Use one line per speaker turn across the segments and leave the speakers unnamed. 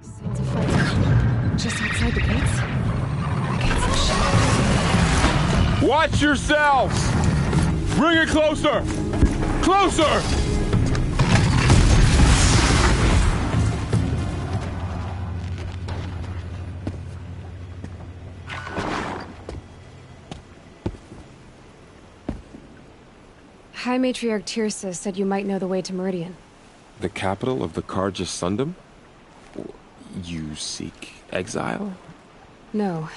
Sounds of fighting. Just outside the gates? The gates are shut.
Watch yourselves! Bring it closer! Closer!
High Matriarch Tirsa said you might know the way to Meridian.
The capital of the Carja Sundom? You seek exile?
No.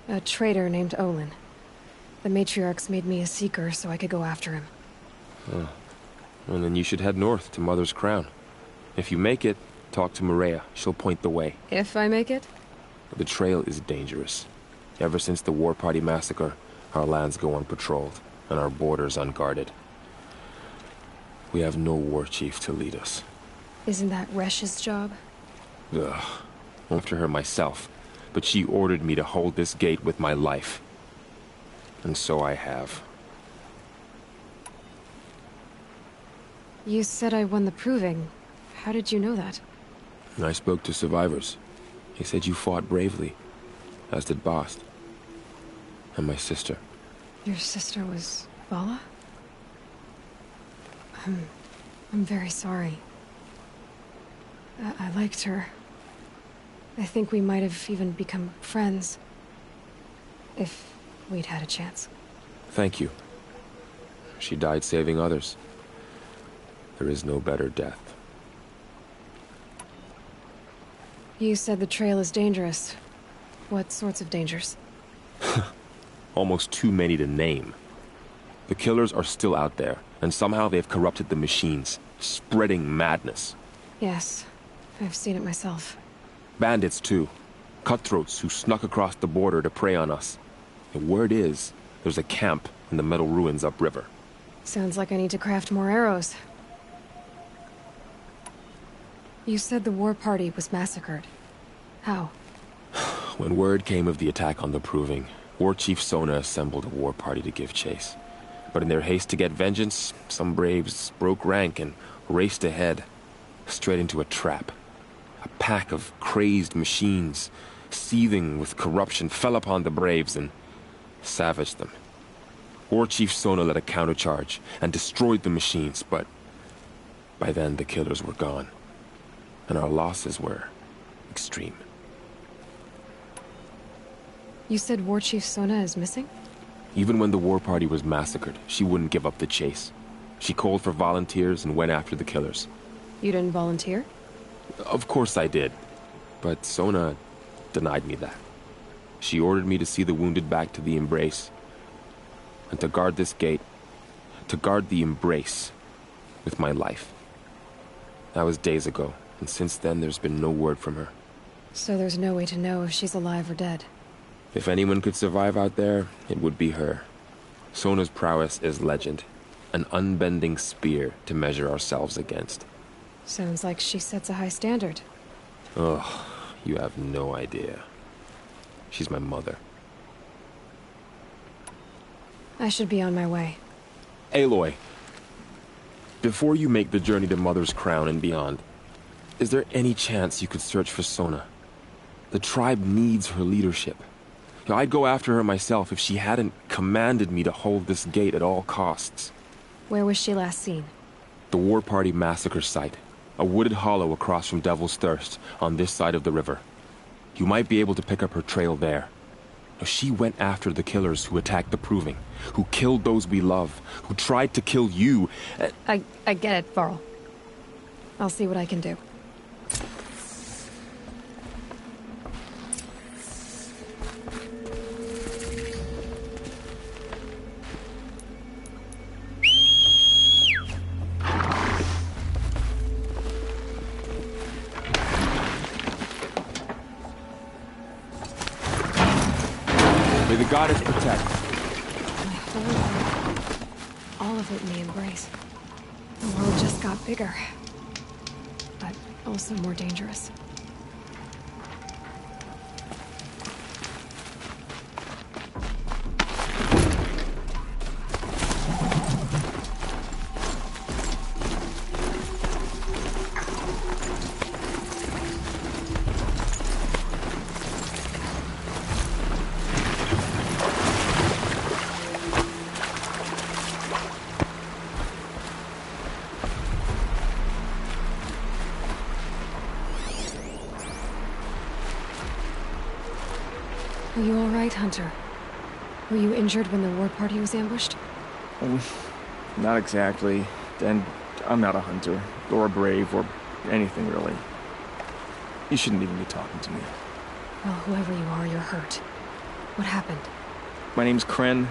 A traitor named Olin. The Matriarchs made me a seeker so I could go after him.
Well, then you should head north to Mother's Crown. If you make it, talk to Maria. She'll point the way.
If I make it?
The trail is dangerous. Ever since the War Party massacre, our lands go unpatrolled, and our borders unguarded. We have no war chief to lead us.
Isn't that Resh's job?
Ugh. After her myself, but she ordered me to hold this gate with my life. And so I have.
You said I won the proving. How did you know that?
I spoke to survivors. They said you fought bravely, as did Bast. And my sister.
Your sister was Vala? I'm very sorry. I liked her. I think we might have even become friends. If we'd had a chance.
Thank you. She died saving others. There is no better death.
You said the trail is dangerous. What sorts of dangers?
Almost too many to name. The killers are still out there, and somehow they've corrupted the machines, spreading madness.
Yes, I've seen it myself.
Bandits, too. Cutthroats who snuck across the border to prey on us. The word is, there's a camp in the metal ruins upriver.
Sounds like I need to craft more arrows. You said the war party was massacred. How?
When word came of the attack on the Proving, War Chief Sona assembled a war party to give chase. But in their haste to get vengeance, some braves broke rank and raced ahead, straight into a trap. A pack of crazed machines, seething with corruption, fell upon the braves and savaged them. War Chief Sona led a countercharge and destroyed the machines, but by then the killers were gone, and our losses were extreme.
You said War Chief Sona is missing?
Even when the war party was massacred, she wouldn't give up the chase. She called for volunteers and went after the killers.
You didn't volunteer?
Of course I did, but Sona denied me that. She ordered me to see the wounded back to the Embrace, and to guard this gate, to guard the Embrace with my life. That was days ago, and since then there's been no word from her.
So there's no way to know if she's alive or dead.
If anyone could survive out there, it would be her. Sona's prowess is legend, an unbending spear to measure ourselves against.
Sounds like she sets a high standard.
Ugh, you have no idea. She's my mother.
I should be on my way.
Aloy, before you make the journey to Mother's Crown and beyond, is there any chance you could search for Sona? The tribe needs her leadership. I'd go after her myself if she hadn't commanded me to hold this gate at all costs.
Where was she last seen?
The War Party massacre site. A wooded hollow across from Devil's Thirst, on this side of the river. You might be able to pick up her trail there. She went after the killers who attacked the Proving, who killed those we love, who tried to kill you.
I get it, Varl. I'll see what I can do.
May the goddess protect.
My whole life, all of it in the Embrace. The world just got bigger, but also more dangerous. Are you all right, Hunter? Were you injured when the war party was ambushed?
Not exactly. And I'm not a hunter, or a brave, or anything really. You shouldn't even be talking to me.
Well, whoever you are, you're hurt. What happened?
My name's Kren.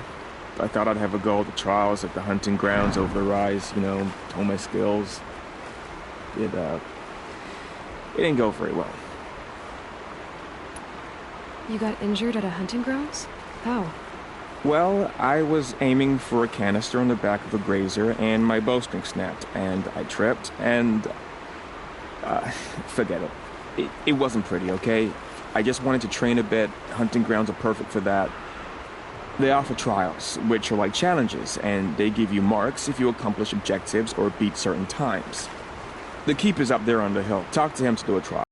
I thought I'd have a go at the trials at the hunting grounds over the rise, you know, hone my skills. It didn't go very well.
You got injured at a hunting grounds? How?
Well, I was aiming for a canister on the back of a grazer, and my bowstring snapped, and I tripped, and... forget it. It wasn't pretty, okay? I just wanted to train a bit. Hunting grounds are perfect for that. They offer trials, which are like challenges, and they give you marks if you accomplish objectives or beat certain times. The keeper's up there on the hill. Talk to him to do a trial.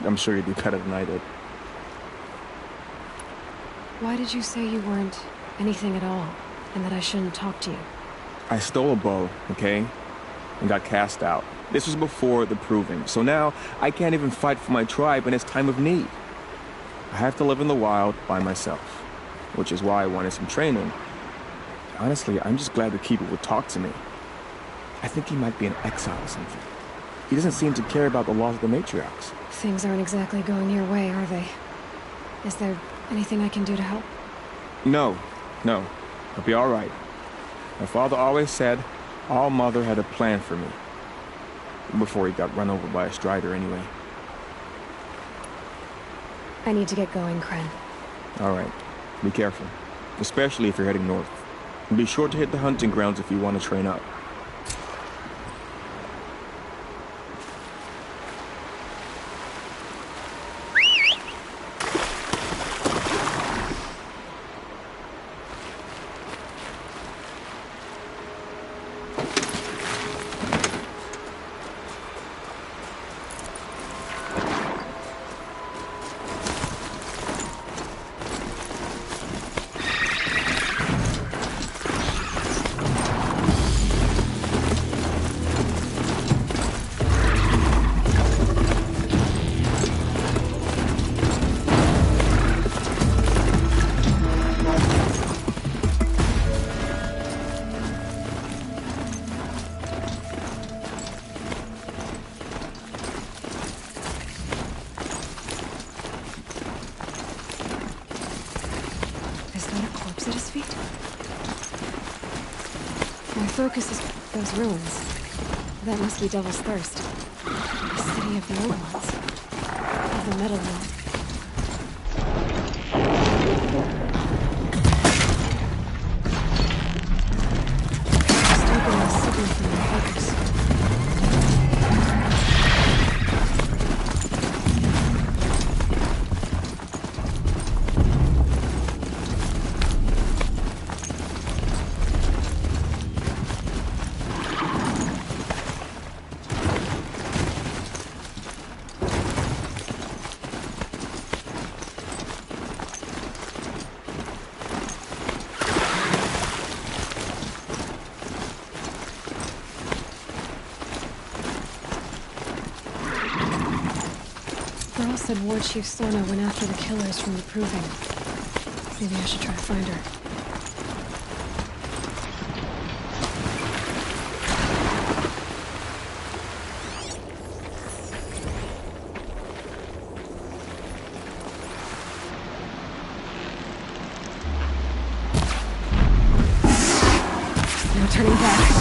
I'm sure you'd do better than I did.
Why did you say you weren't anything at all, and that I shouldn't talk to you?
I stole a bow, okay? And got cast out. This was before the proving, so now I can't even fight for my tribe in its time of need. I have to live in the wild by myself, which is why I wanted some training. Honestly, I'm just glad the keeper would talk to me. I think he might be in exile or something. He doesn't seem to care about the laws of the matriarchs.
Things aren't exactly going your way, are they? Is there anything I can do to help?
No. I'll be all right. My father always said All Mother had a plan for me. Before he got run over by a strider, anyway.
I need to get going, Kren.
All right. Be careful. Especially if you're heading north. And be sure to hit the hunting grounds if you want to train up.
At his feet. My focus is those ruins. That must be Devil's Thirst. The city of the old ones. Of the metal one. Just taking a signal from my focus. Girl said War Chief Sona went after the killers from the Proving. Maybe I should try to find her. No turning back.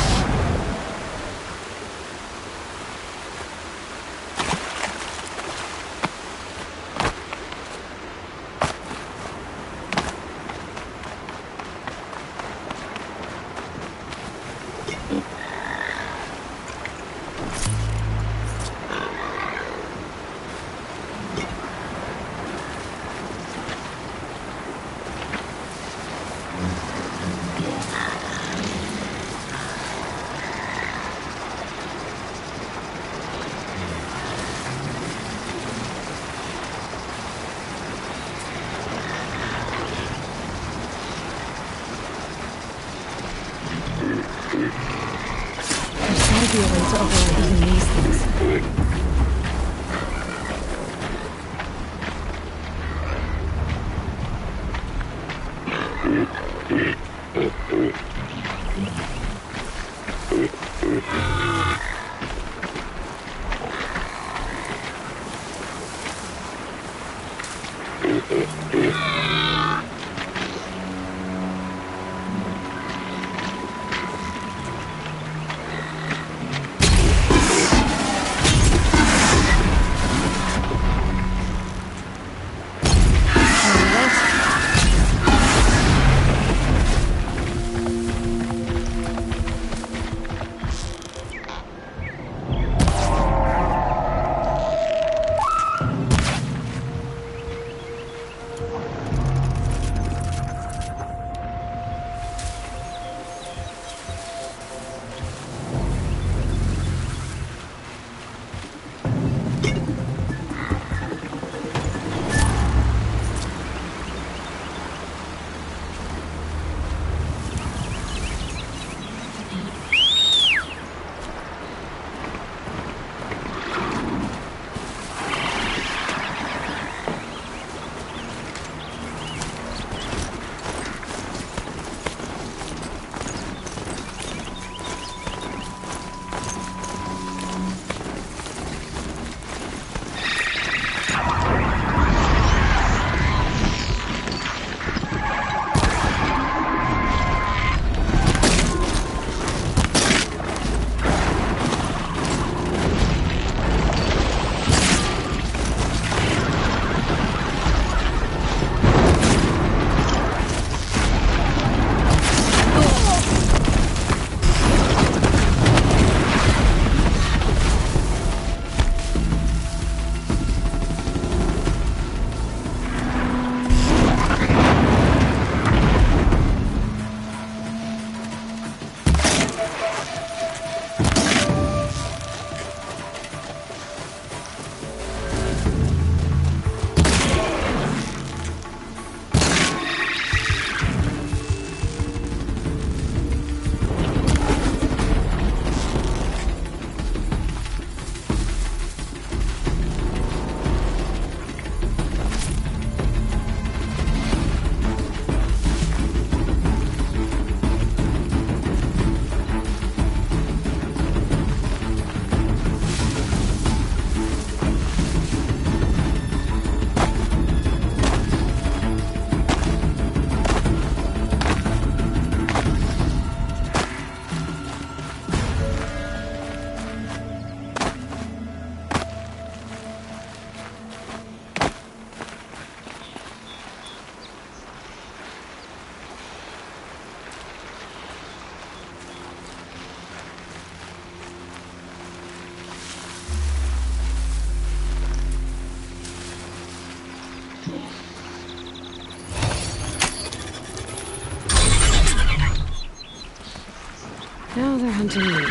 they're hunting me.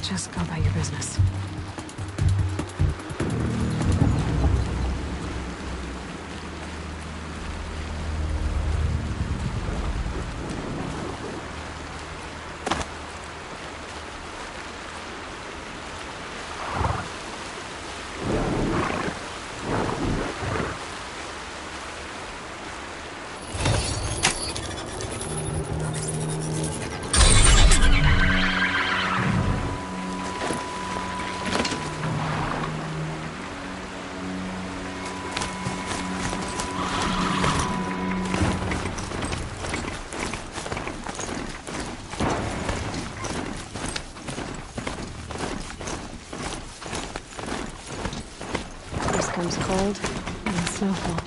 Just go about your business. First comes cold, and then snowfall.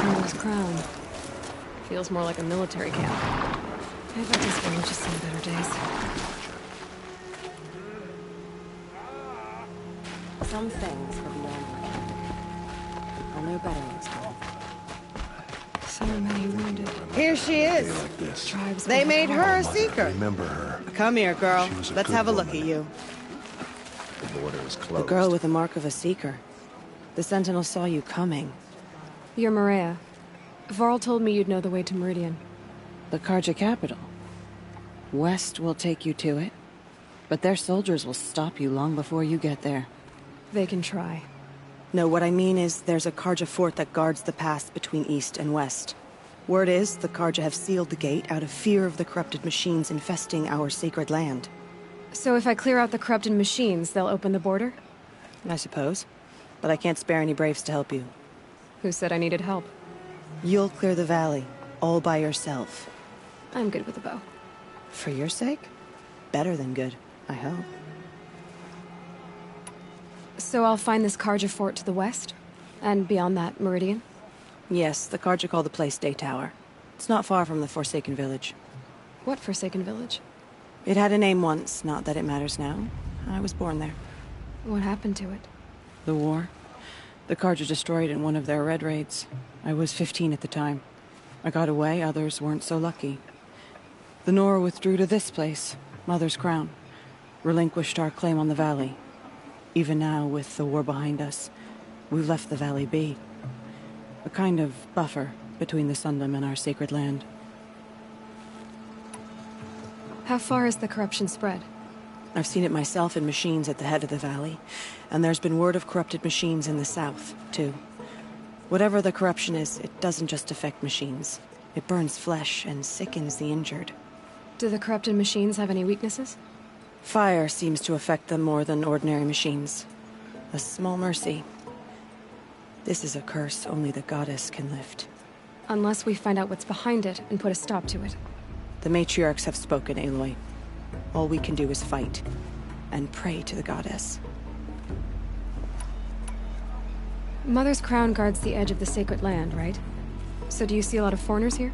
Mother's Crown. Feels more like a military camp. I bet this village has seen better days.
Some things are beyond reckoning. I'll know better next time.
So many wounded.
Here she is.
Like this.
Tribes.
They made her a
Mother,
seeker.
remember her.
Come here, girl.
She was a
Let's
good
have a look
woman.
at you.
The border is
The
closed.
girl with the mark of a seeker. The Sentinel saw you coming.
You're Maria. Varl told me you'd know the way to Meridian.
The Carja capital. West will take you to it, but their soldiers will stop you long before you get there.
They can try.
No, what I mean is there's a Carja fort that guards the pass between east and west. Word is the Carja have sealed the gate out of fear of the corrupted machines infesting our sacred land.
So if I clear out the corrupted machines, they'll open the border?
I suppose. But I can't spare any braves to help you.
Who said I needed help?
You'll clear the valley, all by yourself.
I'm good with a bow.
For your sake? Better than good, I hope.
So I'll find this Carja fort to the west? And beyond that, Meridian?
Yes, the Carja call the place Day Tower. It's not far from the Forsaken Village.
What Forsaken Village?
It had a name once, not that it matters now. I was born there.
What happened to it?
The war? The Carja destroyed in one of their red raids. I was 15 at the time. I got away, others weren't so lucky. The Nora withdrew to this place, Mother's Crown. Relinquished our claim on the valley. Even now, with the war behind us, we've left the valley be. A kind of buffer between the Sundom and our sacred land.
How far has the corruption spread?
I've seen it myself in machines at the head of the valley, and there's been word of corrupted machines in the south, too. Whatever the corruption is, it doesn't just affect machines. It burns flesh and sickens the injured.
Do the corrupted machines have any weaknesses?
Fire seems to affect them more than ordinary machines. A small mercy. This is a curse only the goddess can lift.
Unless we find out what's behind it and put a stop to it.
The matriarchs have spoken, Aloy. All we can do is fight, and pray to the goddess.
Mother's Crown guards the edge of the sacred land, right? So do you see a lot of foreigners here?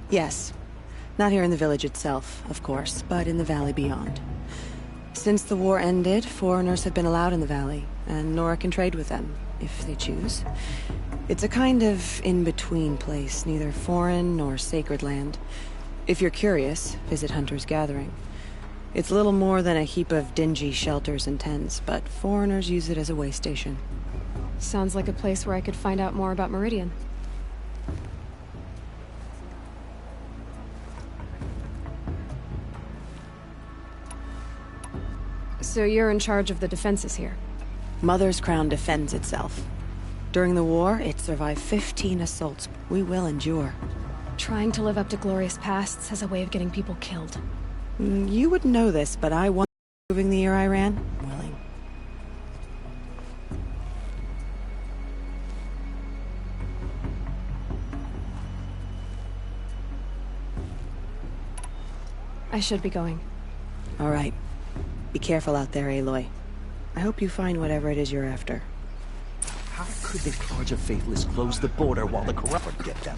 Yes. Not here in the village itself, of course, but in the valley beyond. Since the war ended, foreigners have been allowed in the valley, and Nora can trade with them, if they choose. It's a kind of in-between place, neither foreign nor sacred land. If you're curious, visit Hunter's Gathering. It's little more than a heap of dingy shelters and tents, but foreigners use it as a way station.
Sounds like a place where I could find out more about Meridian. So you're in charge of the defenses here?
Mother's Crown defends itself. During the war, it survived 15 assaults. We will endure.
Trying to live up to glorious pasts has a way of getting people killed.
You would know this, but I want Proving the year I ran? Willing.
I should be going.
All right. Be careful out there, Aloy. I hope you find whatever it is you're after.
How could the Charge of Faithless close the border while the corrupt get them?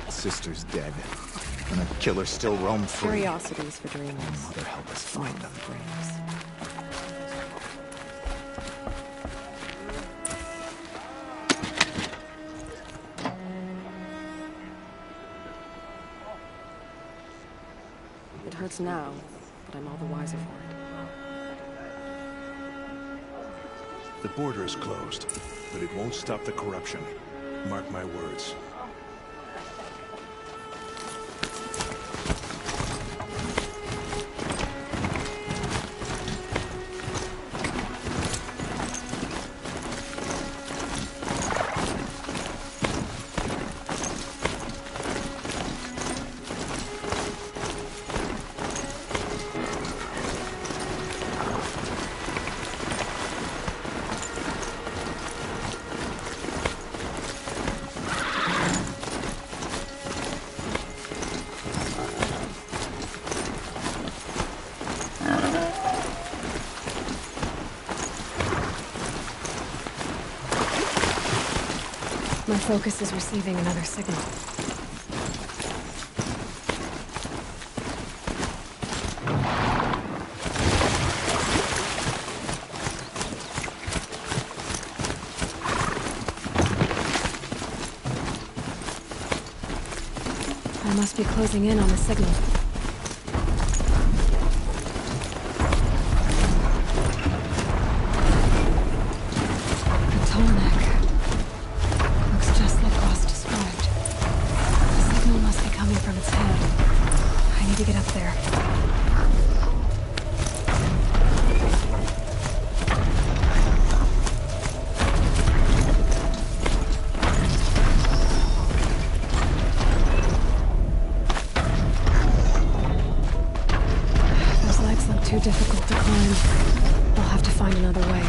Sister's dead, and a killer still roam free.
Curiosities for dreamers.
Mother help us find them.
It hurts now, but I'm all the wiser for it.
The border is closed, but it won't stop the corruption. Mark my words.
My focus is receiving another signal. I must be closing in on the signal. Too difficult to climb. I'll have to find another way.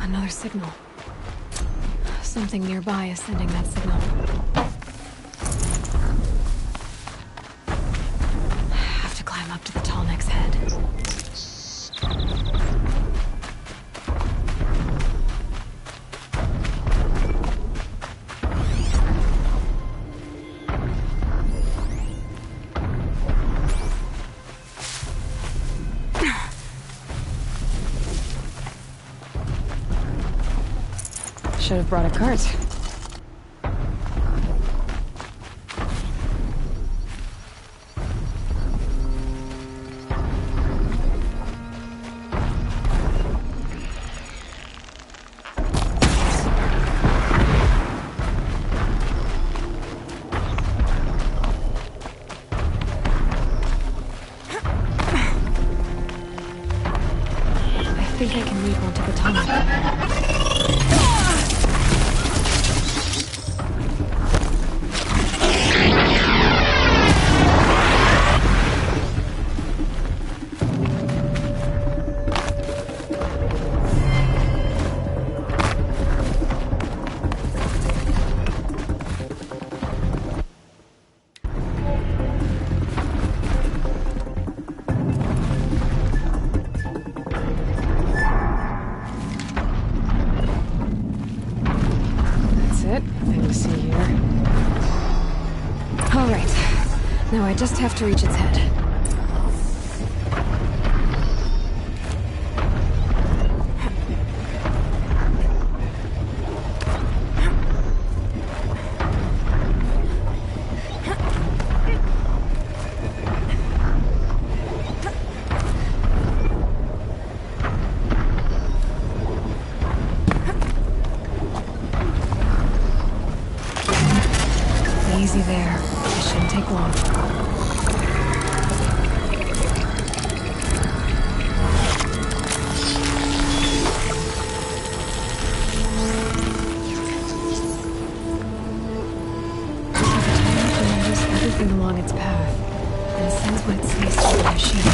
Another signal. Something nearby is sending that signal. I have to climb up to the Tallneck's head. Should have brought a cart. I think I can leap onto the tunnel. Now I just have to reach its head. Easy there. It shouldn't take long. Everything along its path, and sends what it sees to the machine.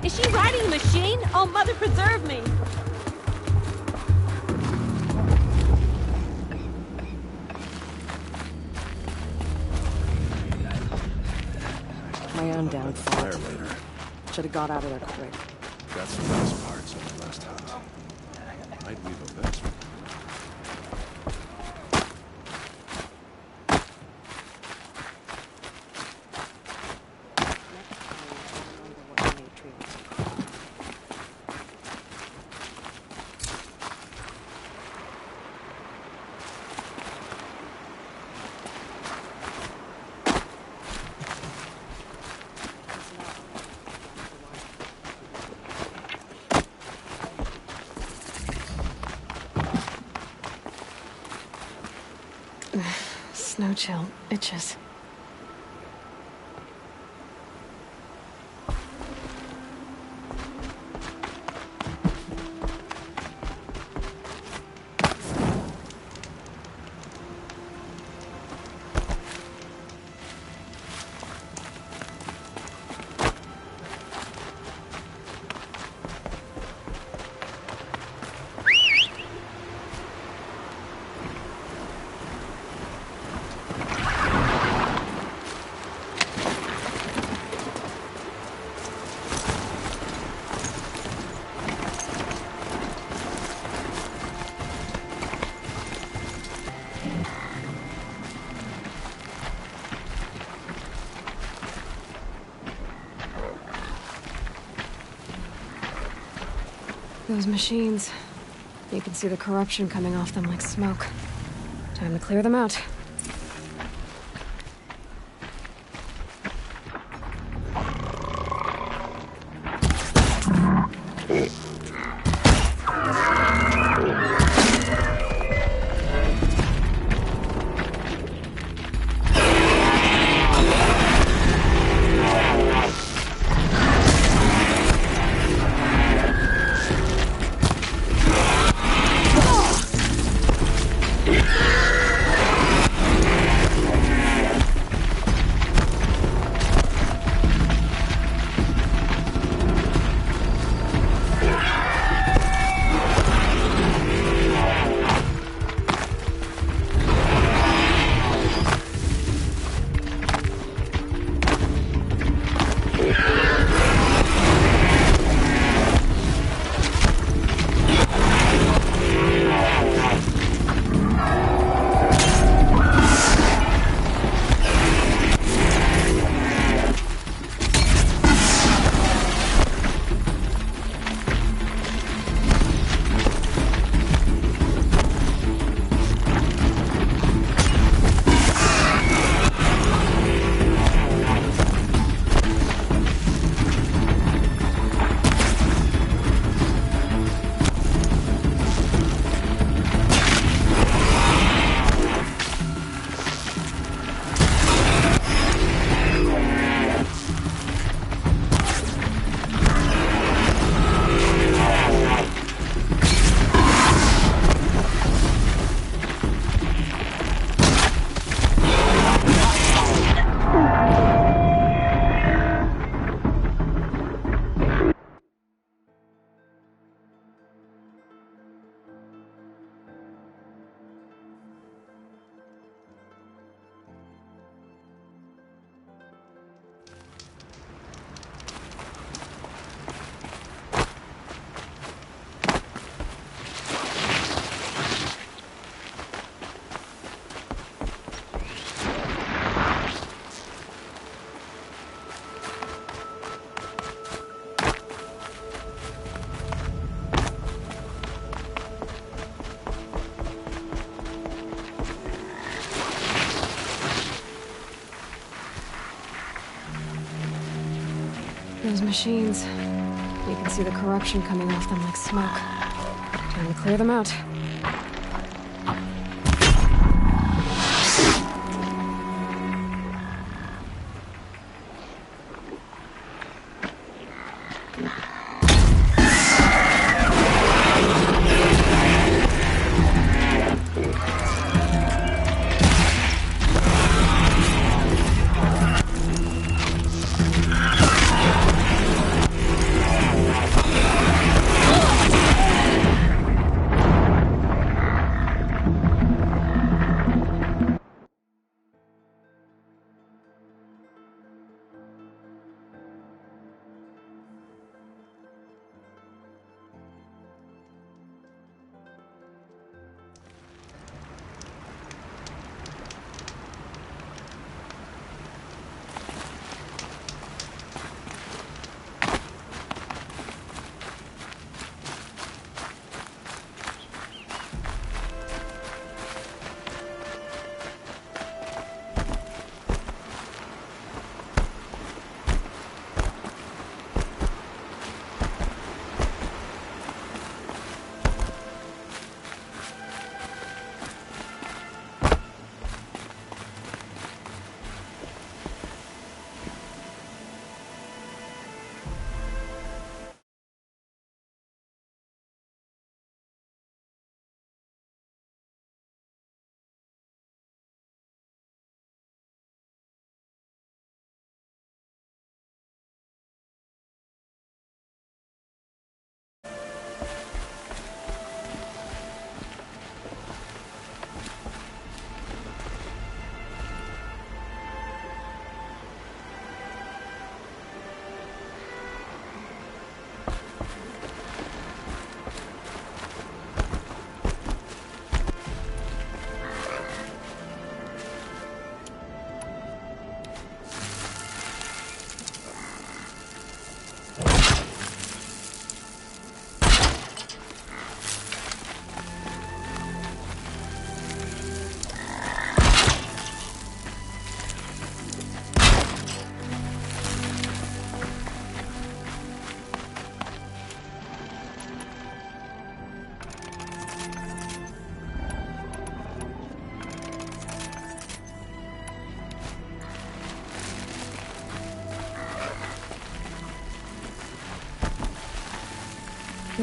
Is she riding a machine? Oh, Mother preserve me!
My own downfall.
There later.
Should have got out of there quick.
Got some nice parts on the last hunt. Might weave a best.
Snow chill itches. Those machines. You can see the corruption coming off them like smoke. Time to clear them out. Those machines. You can see the corruption coming off them like smoke. Time to clear them out.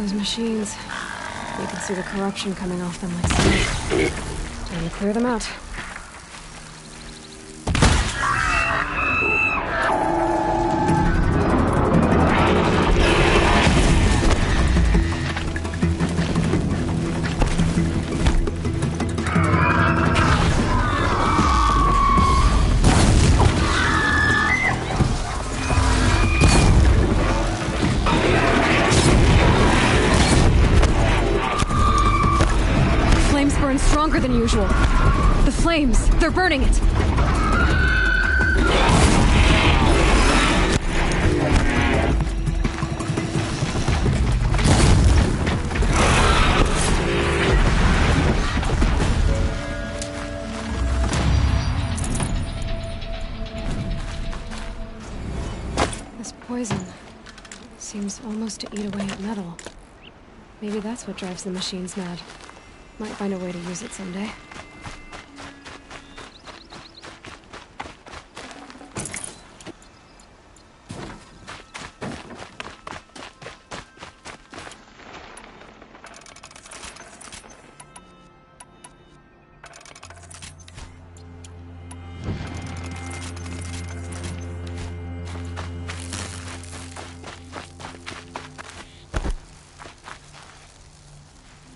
those machines. You can see the corruption coming off them like smoke. Time to clear them out. Stronger than usual. The flames, they're burning it. This poison seems almost to eat away at metal. Maybe that's what drives the machines mad. Might find a way to use it someday.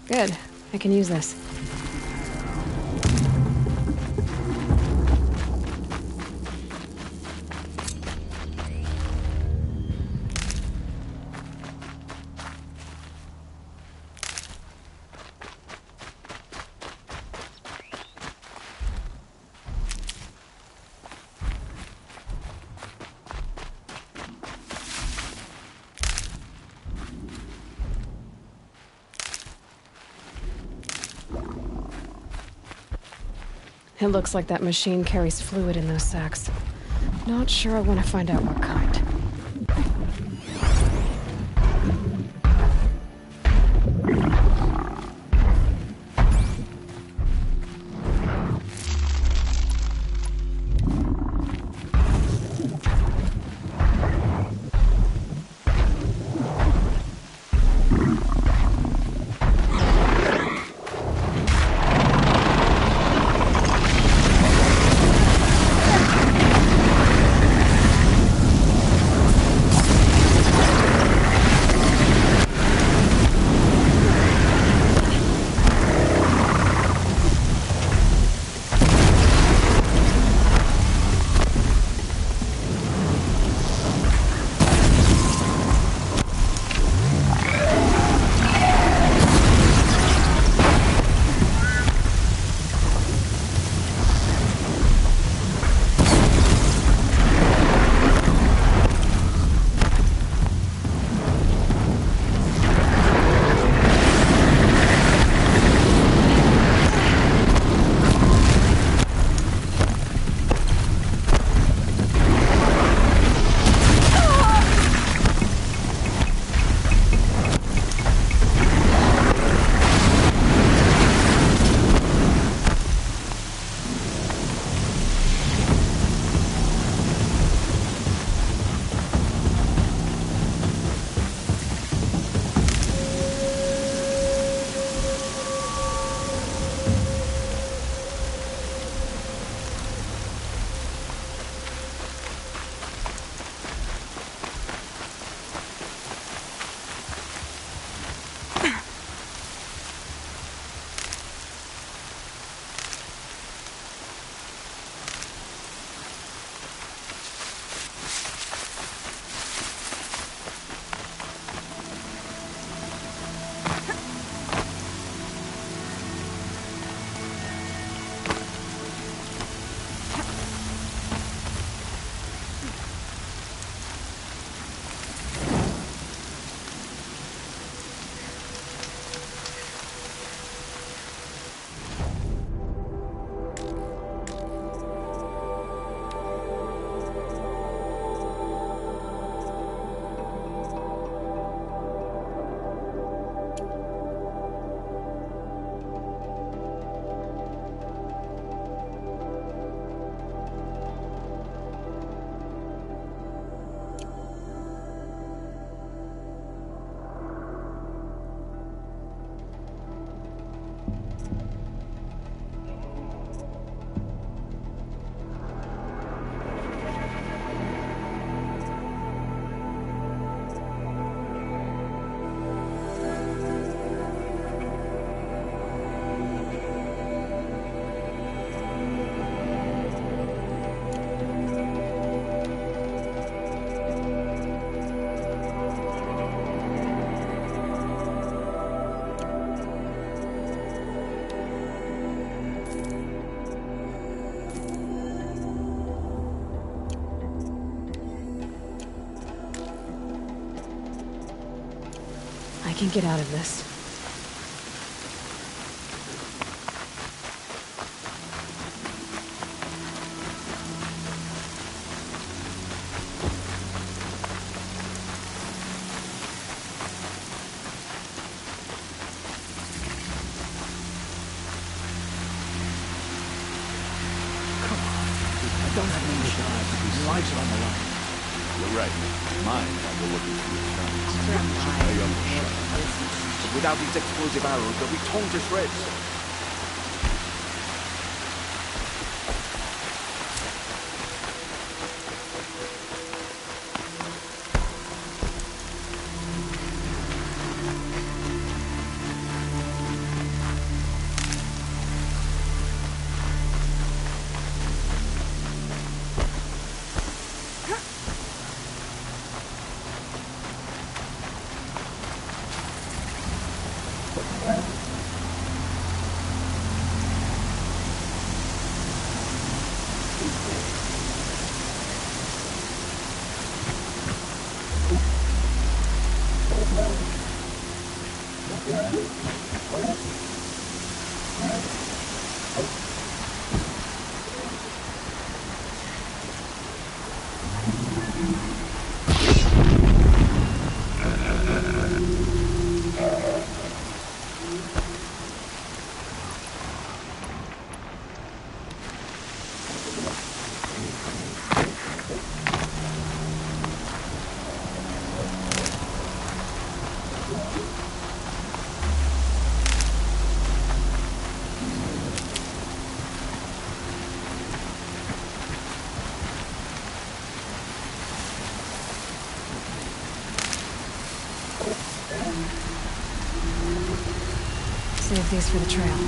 Good. I can use this. It looks like that machine carries fluid in those sacks. Not sure I want to find out what kind. can get out of this.
Don't have any shot. Your lives are on the line.
You're right. Mine while we're looking for your friends. Pay up the shot.
But without these explosive arrows, they'll be torn to shreds.
Save these for the trail.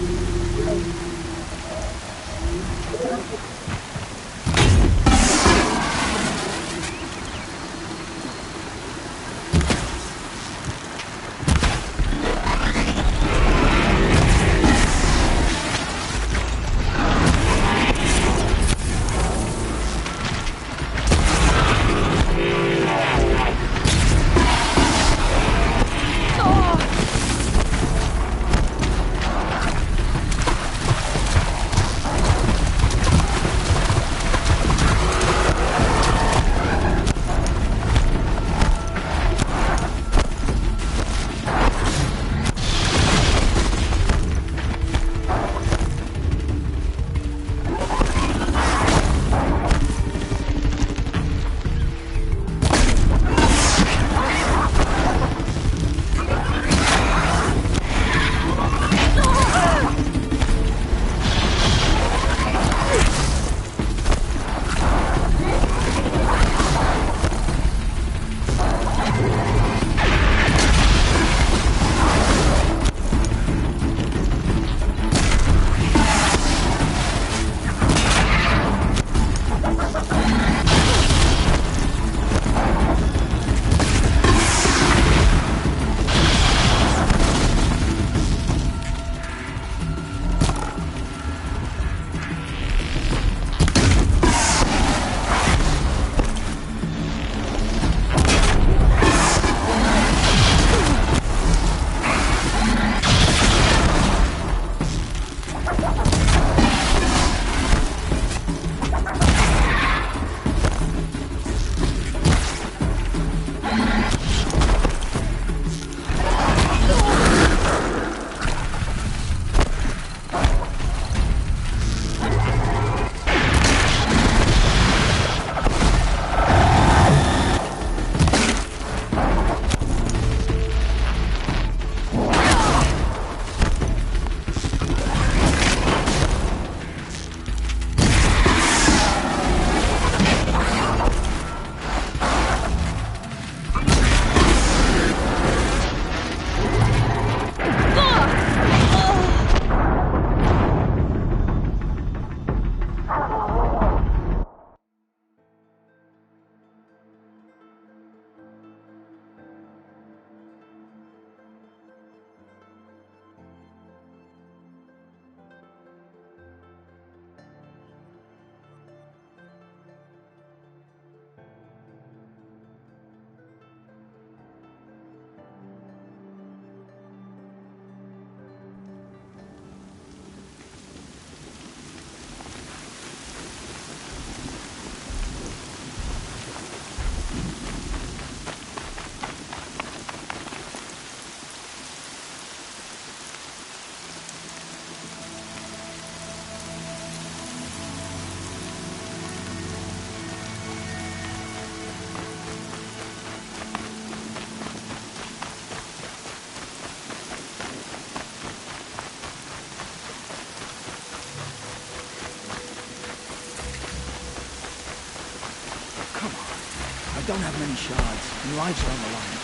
don't have many shards, and lives are on the line.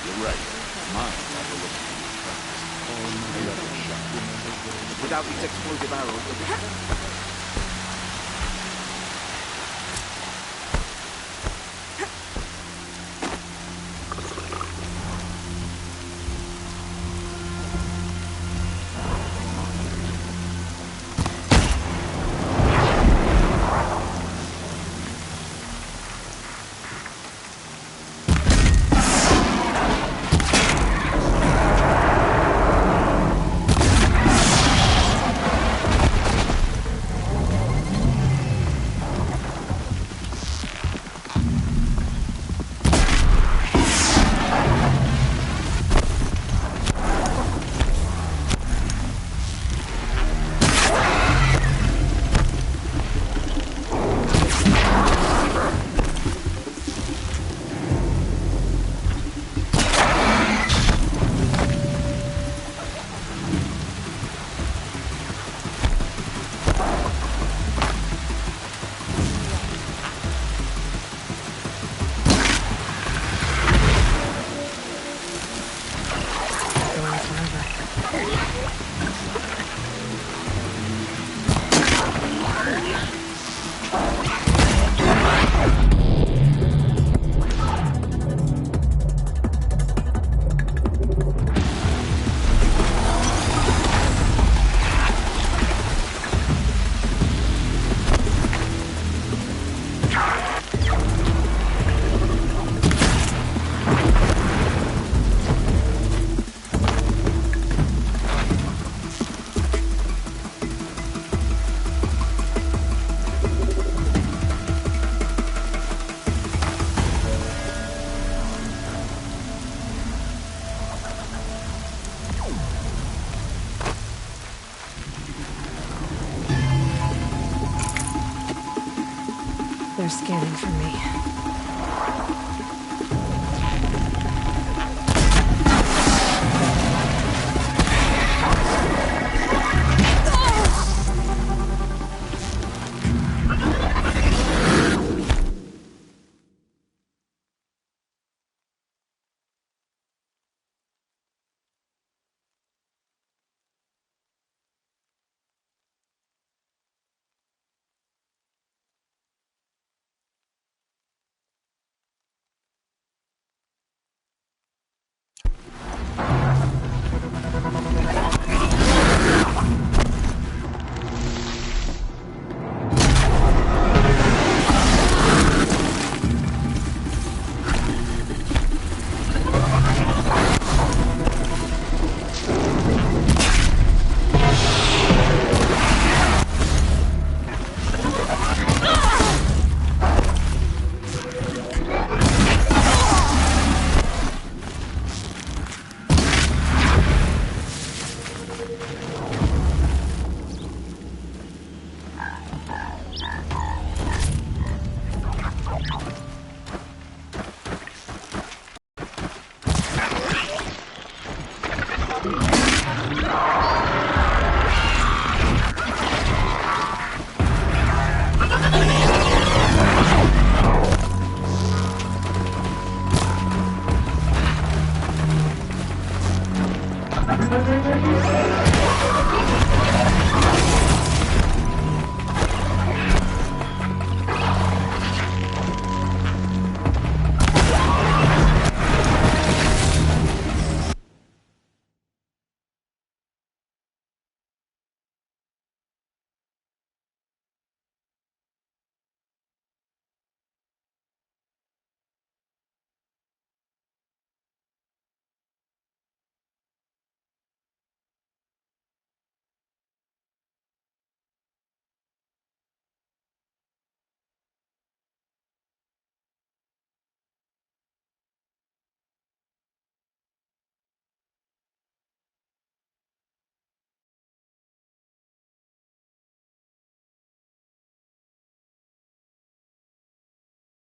You're right. Mine are the looking for your friends. Made up a shot.
Without these explosive arrows,
They're scanning for me.